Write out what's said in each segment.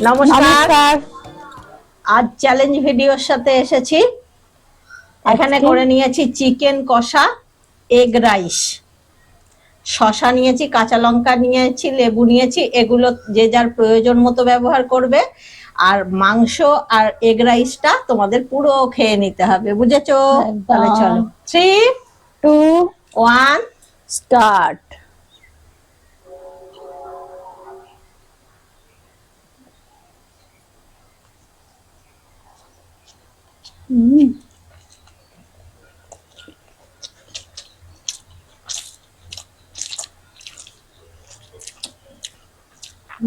নমস্কার। আজ চ্যালেঞ্জ ভিডিওর সাথে এসেছি। এখানে করে নিয়েছি চিকেন কষা, এগ রাইস, শসা নিয়েছি, কাঁচা লঙ্কা নিয়েছি, লেবু নিয়েছি। এগুলো যে যার প্রয়োজন মতো ব্যবহার করবে। আর মাংস আর এগ রাইসটা তোমাদের পুরো খেয়ে নিতে হবে, বুঝেছো? তাহলে চলো, 3, 2, 1 স্টার্ট।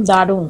দারুণ।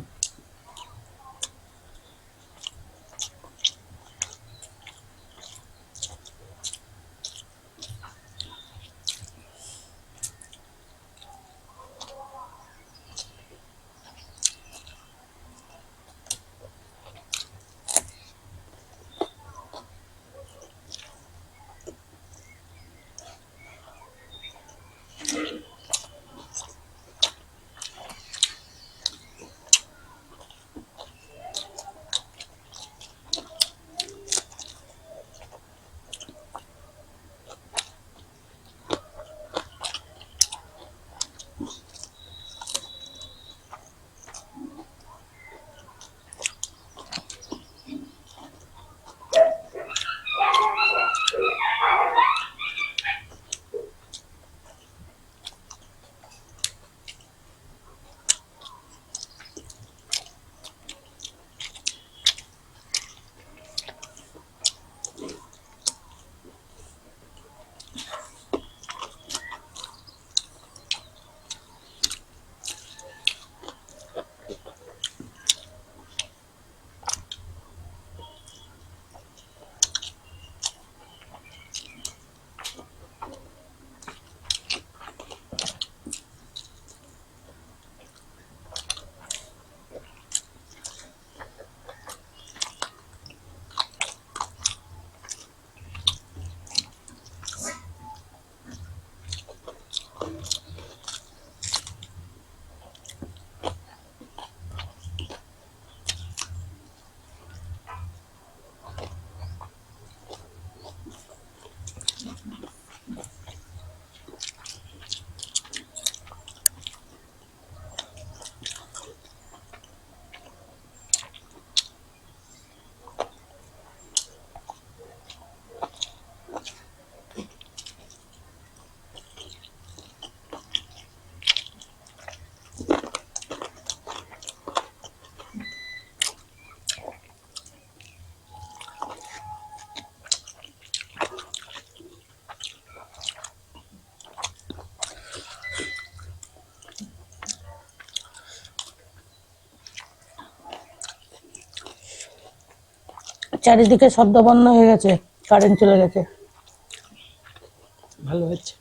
চারিদিকে শব্দ বন্ধ হয়ে গেছে, কারেন্ট চলে গেছে। ভালো হচ্ছে।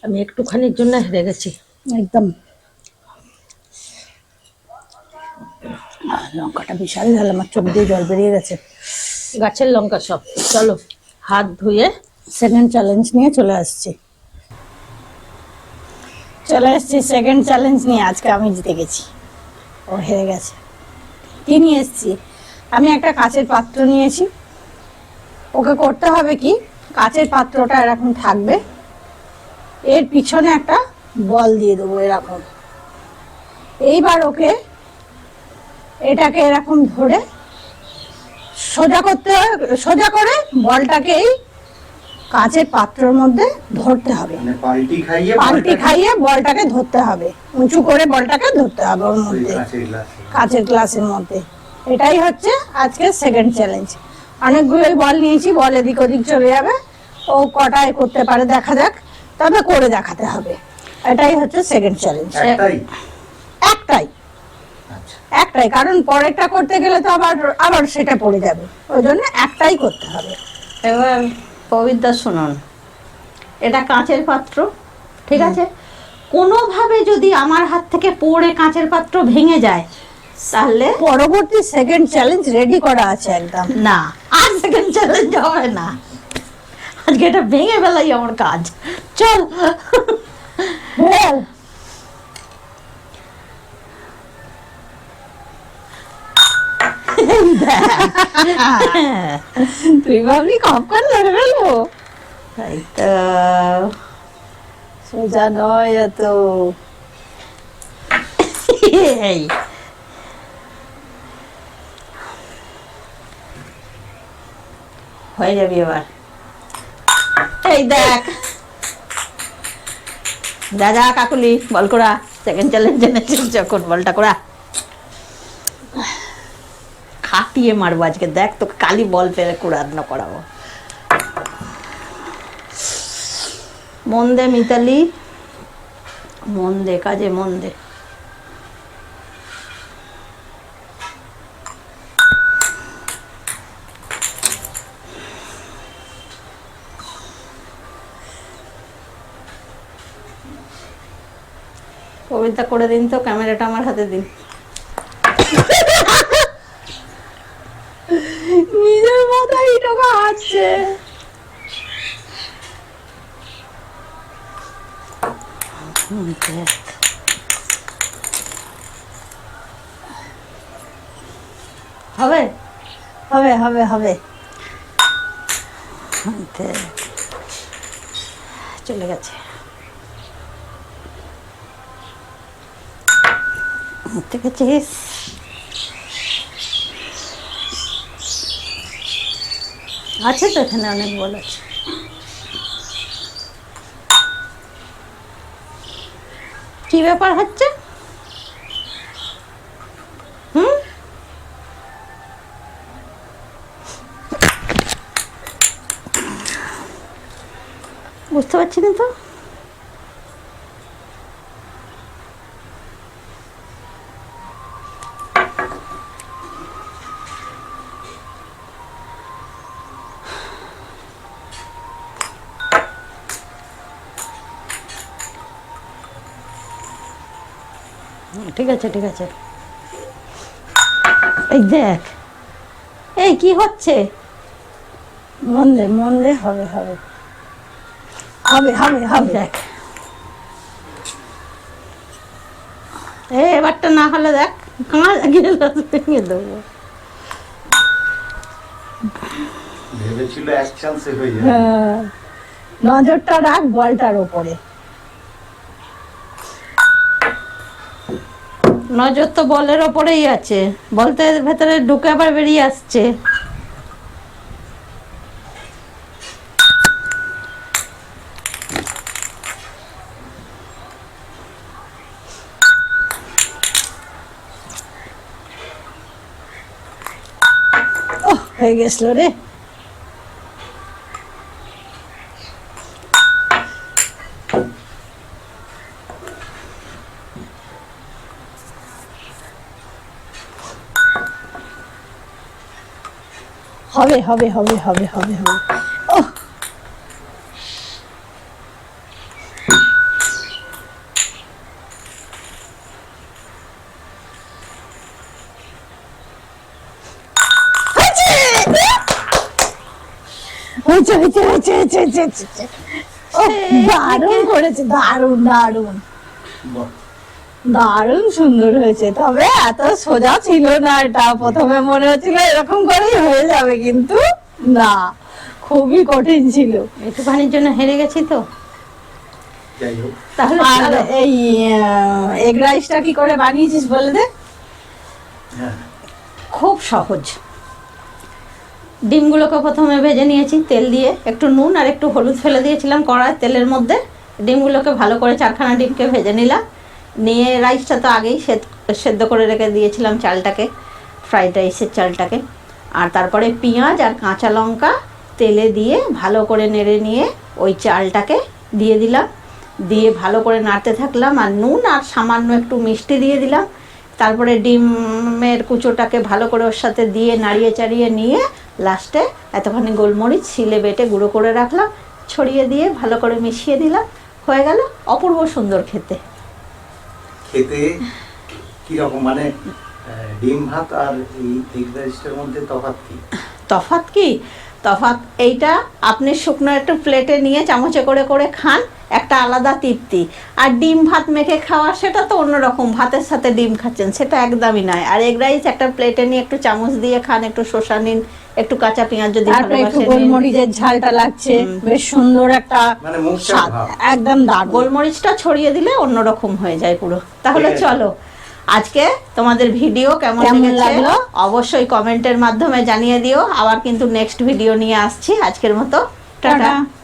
আমি একটুখানির জন্য হেরে গেছি। একদম। লঙ্কাটা বিশাল ঝাল, আমার চোখ দিয়ে জল বেরিয়ে গেছে। গাছের লঙ্কা সব। চলো হাত ধুয়ে সেকেন্ড চ্যালেঞ্জ নিয়ে চলে আসছি। সেকেন্ড চ্যালেঞ্জ নিয়ে। আজকে আমি জিতে গেছি, ও হেরে গেছে। কি নিয়ে এসছি? আমি একটা কাচের পাত্র নিয়েছি। ওকে করতে হবে কি, কাচের পাত্রটা এরকম থাকবে, এর পিছনে একটা বল দিয়ে দেবো এরকম। এইবার ওকে এটাকে এরকম ধরে সোজা করে বলটাকে এই কাচের পাত্রের মধ্যে ধরতে হবে। মানে পাল্টি খাইয়ে বলটাকে ধরতে হবে, উঁচু করে বলটাকে ধরতে হবে ওর মধ্যে, কাচের গ্লাসের মধ্যে। এটাই হচ্ছে আজকে সেকেন্ড চ্যালেঞ্জ। অনেকগুলোই বল নিয়েছি, বল এদিক ওদিক চলে যাবে, ও কটায় করতে পারে দেখা যাক, তবে করে দেখাতে হবে। এটাই হচ্ছে সেকেন্ড চ্যালেঞ্জ। একটাই একটাই, কারণ পরেরটা করতে গেলে তো আবার সেটা পড়ে যাবে, ওই জন্য একটাই করতে হবে। এবার পবিত্রা শুনুন, এটা কাঁচের পাত্র, ঠিক আছে? কোনোভাবে যদি আমার হাত থেকে পড়ে কাঁচের পাত্র ভেঙে যায়, তাহলে পরবর্তী সেকেন্ড চ্যালেঞ্জ রেডি করা আছে একদম। না, আর সেকেন্ড চ্যালেঞ্জ হবে না। আজকে এটা ভেঙে ফেলাই আমার কাজ। চল বল। তুই ভাবলি কখন ধরে ফেলবো? তাই তো। সোজা নয় এত। এই হয়ে যাবি এবার। এই দেখ, যা যা কাকুলি, বল করা। সেকেন্ড চ্যালেঞ্জ এনেছিস যখন, বলটা করা। খাটিয়ে মারবো আজকে, দেখ তোকে কালি বল ফেলে কুড়ানো করাবো। মন দে মিতালি, মন দে কাজে, মন দে। কবিতা করে দিন তো, ক্যামেরাটা আমার হাতে দিন। নিজের মাথায় টাকা আছে। হবে হবে হবে হবে। চলে গেছে। দেখেছিস? আছে তো এখানে অনেক বল আছে। কি ব্যাপার হচ্ছে? বুঝতে পারছি না তো। ঠিক আছে ঠিক আছে। এই দেখ, এই কি হচ্ছে? মন দে, হবে হবে হবে হবে হবে। দেখ, এবারটা না হলে দেখ কাঁচ ভেঙে দেবো। ভেবেছিল এক চান্সে হয়ে যাবে। হ্যাঁ, নজরটা রাখ বলটার উপরে। নজর তো বলের ওপরেই আছে, বলতে ভেতরে ঢুকে আবার বেরিয়ে আসছে। হয়ে গেছিল রে। হবে হবে হবে হবে হবে হবে। ও দারুণ করেছে, দারুণ দারুণ বাহ, দারুণ সুন্দর হয়েছে। তবে এত সোজা ছিল না এটা, প্রথমে মনে হচ্ছিল এরকম করেই হয়ে যাবে, কিন্তু না, খুবই কঠিন ছিল। একটুখানির জন্য হেরে গেছি তো। যাই হোক, তাহলে আর চলো। এই এগ রাইসটা কি করে বানিয়েছিস বলে দে। হ্যাঁ, খুব সহজ। ডিমগুলোকে প্রথমে ভেজে নিয়েছি তেল দিয়ে, একটু নুন আর একটু হলুদ ফেলে দিয়েছিলাম কড়াই তেলের মধ্যে। ডিমগুলোকে ভালো করে 4খানা ডিমকে ভেজে নিলাম, নিয়ে রাইসটা তো আগেই সেদ্ধ করে রেখে দিয়েছিলাম চালটাকে, ফ্রাইড রাইসের চালটাকে। আর তারপরে পেঁয়াজ আর কাঁচা লঙ্কা তেলে দিয়ে ভালো করে নেড়ে নিয়ে ওই চালটাকে দিয়ে দিলাম, দিয়ে ভালো করে নাড়তে থাকলাম, আর নুন আর সামান্য একটু মিষ্টি দিয়ে দিলাম। তারপরে ডিমের কুচোটাকে ভালো করে ওর সাথে দিয়ে নাড়িয়ে চাড়িয়ে নিয়ে লাস্টে এতখানি গোলমরিচ শিলে বেটে গুঁড়ো করে রাখলাম, ছড়িয়ে দিয়ে ভালো করে মিশিয়ে দিলাম, হয়ে গেল অপূর্ব সুন্দর খেতে। খেতে কিরকম মানে ডিম ভাত আর এই এগ রাইসটার মধ্যে তফাৎ কি? তফাৎ কি? তফাৎ এইটা আপনি শুকনো একটু প্লেটে নিয়ে চামচে করে করে খান, একটা আলাদা তৃপ্তি। আর ডিম ভাত মেখে খাওয়া সেটা তো অন্যরকম, ভাতের সাথে ডিম খাচ্ছেন সেটা একদমই নয়। আর এগ রাইস একটা প্লেটে নিয়ে একটু চামচ দিয়ে খান, একটু শসা নিন, একটু কাঁচা পেঁয়াজ যদি তারপরে একটু ভালোবাসেন নিন। গোলমরিচের ঝালটা লাগছে, বেশ সুন্দর একটা মানে মুখ স্বাদ, ভাব। একদম দারুণ। গোলমরিচটা ছড়িয়ে দিলে অন্যরকম হয়ে যায় পুরো। তাহলে ঠিক আছে। চলো, আজকে তোমাদের ভিডিও কেমন কেমন লেগেছে লাগলো? অবশ্যই কমেন্টের মাধ্যমে জানিয়ে দিও। আবার কিন্তু নেক্সট ভিডিও নিয়ে আসছি। আজকের মতো টাটা। টাটা।